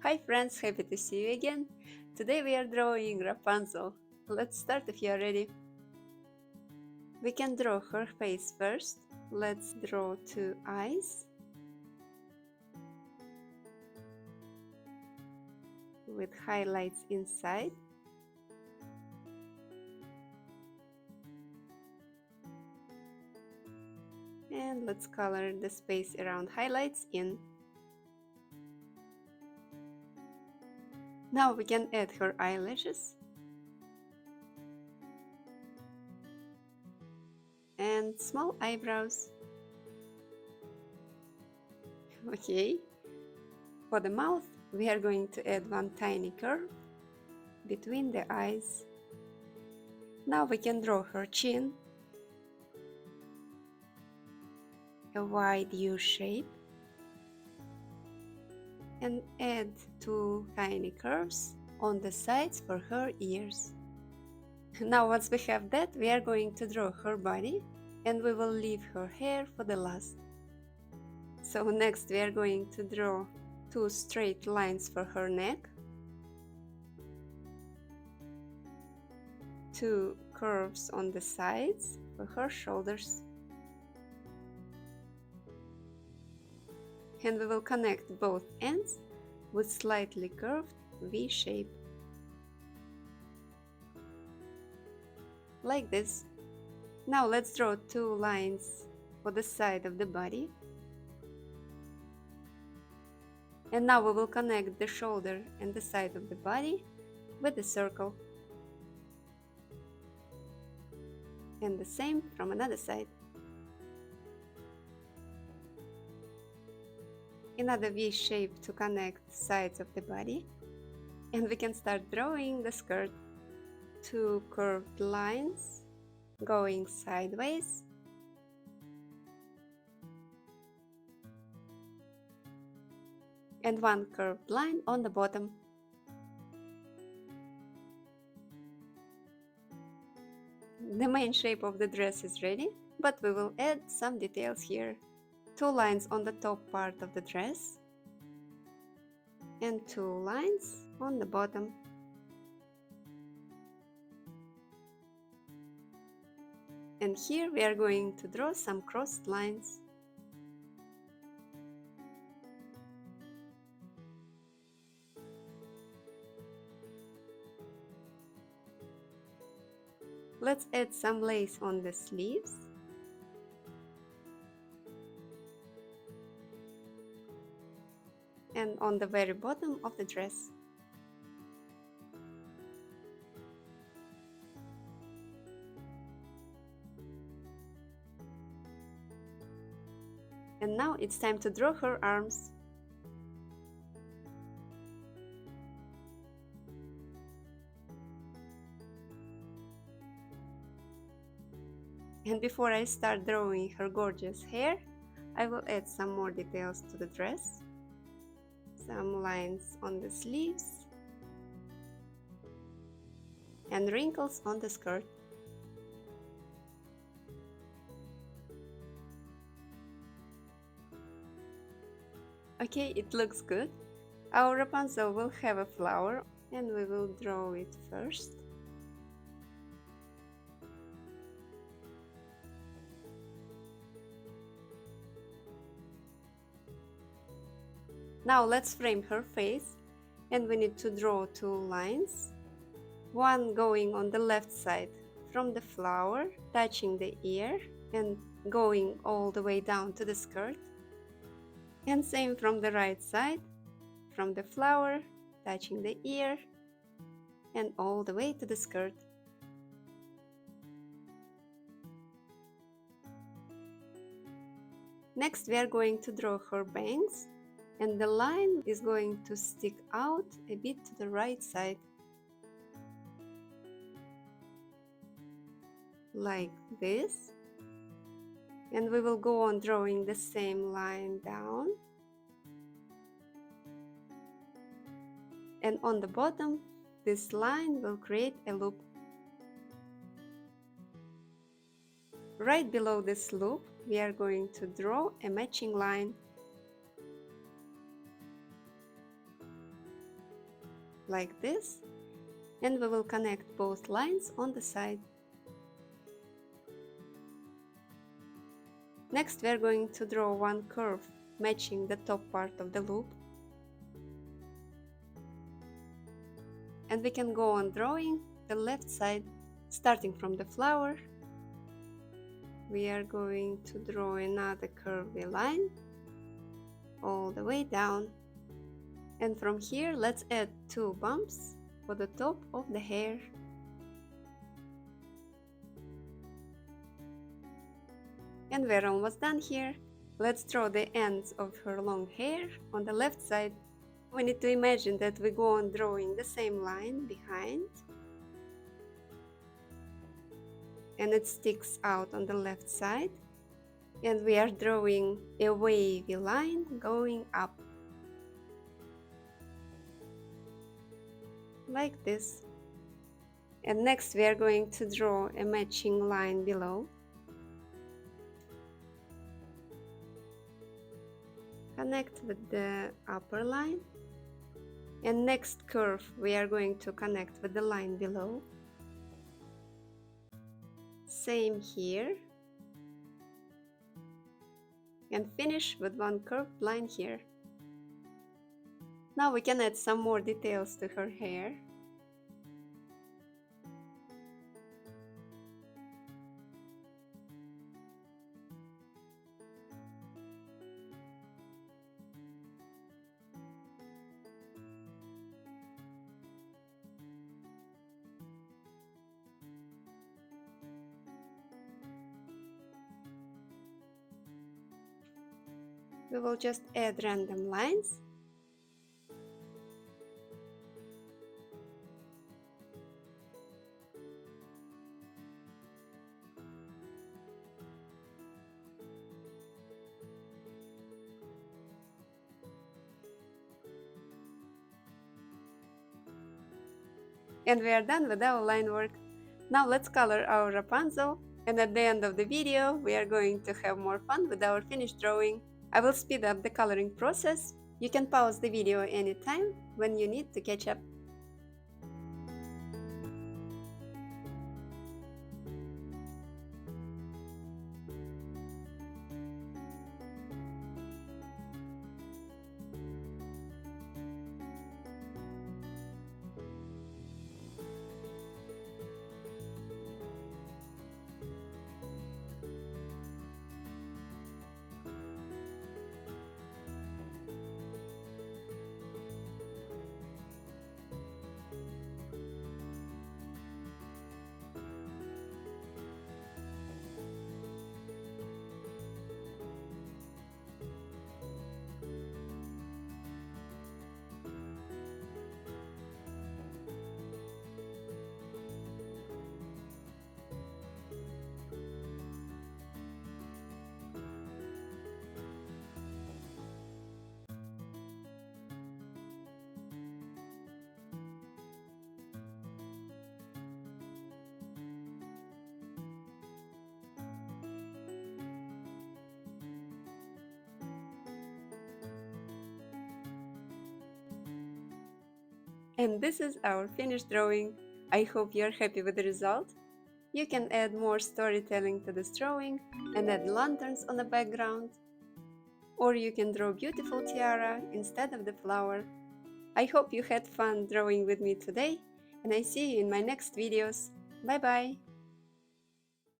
Hi friends, happy to see you again. Today we are drawing Rapunzel. Let's start if you are ready. We can draw her face first. Let's draw two eyes with highlights inside. And let's color the space around highlights in. Now we can add her eyelashes and small eyebrows. Okay, for the mouth we are going to add one tiny curve between the eyes. Now we can draw her chin, a wide U shape, and add two tiny curves on the sides for her ears. Now once we have that, we are going to draw her body and we will leave her hair for the last. So next we are going to draw two straight lines for her neck, two curves on the sides for her shoulders, and we will connect both ends with slightly curved V shape. Like this. Now let's draw two lines for the side of the body. And now we will connect the shoulder and the side of the body with a circle. And the same from another side. Another V shape to connect sides of the body. And we can start drawing the skirt. Two curved lines going sideways. And one curved line on the bottom. The main shape of the dress is ready, but we will add some details here. Two lines on the top part of the dress and two lines on the bottom. And here we are going to draw some crossed lines. Let's add some lace on the sleeves. And on the very bottom of the dress. And now it's time to draw her arms. And before I start drawing her gorgeous hair, I will add some more details to the dress. Some lines on the sleeves and wrinkles on the skirt. Okay, it looks good. Our Rapunzel will have a flower and we will draw it first. Now let's frame her face and we need to draw two lines. One going on the left side from the flower, touching the ear and going all the way down to the skirt. And same from the right side, from the flower, touching the ear and all the way to the skirt. Next we are going to draw her bangs and the line is going to stick out a bit to the right side. Like this. And we will go on drawing the same line down. And on the bottom, this line will create a loop. Right below this loop, we are going to draw a matching line. like this, and we will connect both lines on the side. Next we are going to draw one curve matching the top part of the loop. And we can go on drawing the left side, starting from the flower. We are going to draw another curvy line all the way down. And from here, let's add 2 bumps for the top of the hair. And we're almost done here. Let's draw the ends of her long hair on the left side. We need to imagine that we go on drawing the same line behind. And it sticks out on the left side. And we are drawing a wavy line going up. Like this. And next we are going to draw a matching line below. Connect with the upper line. And next curve we are going to connect with the line below. Same here. And finish with one curved line here. Now we can add some more details to her hair. We will just add random lines. And we are done with our line work. Now let's color our Rapunzel, and at the end of the video we are going to have more fun with our finished drawing. I will speed up the coloring process. You can pause the video anytime when you need to catch up. And this is our finished drawing. I hope you're happy with the result. You can add more storytelling to this drawing and add lanterns on the background. Or you can draw beautiful tiara instead of the flower. I hope you had fun drawing with me today, and I see you in my next videos. Bye bye!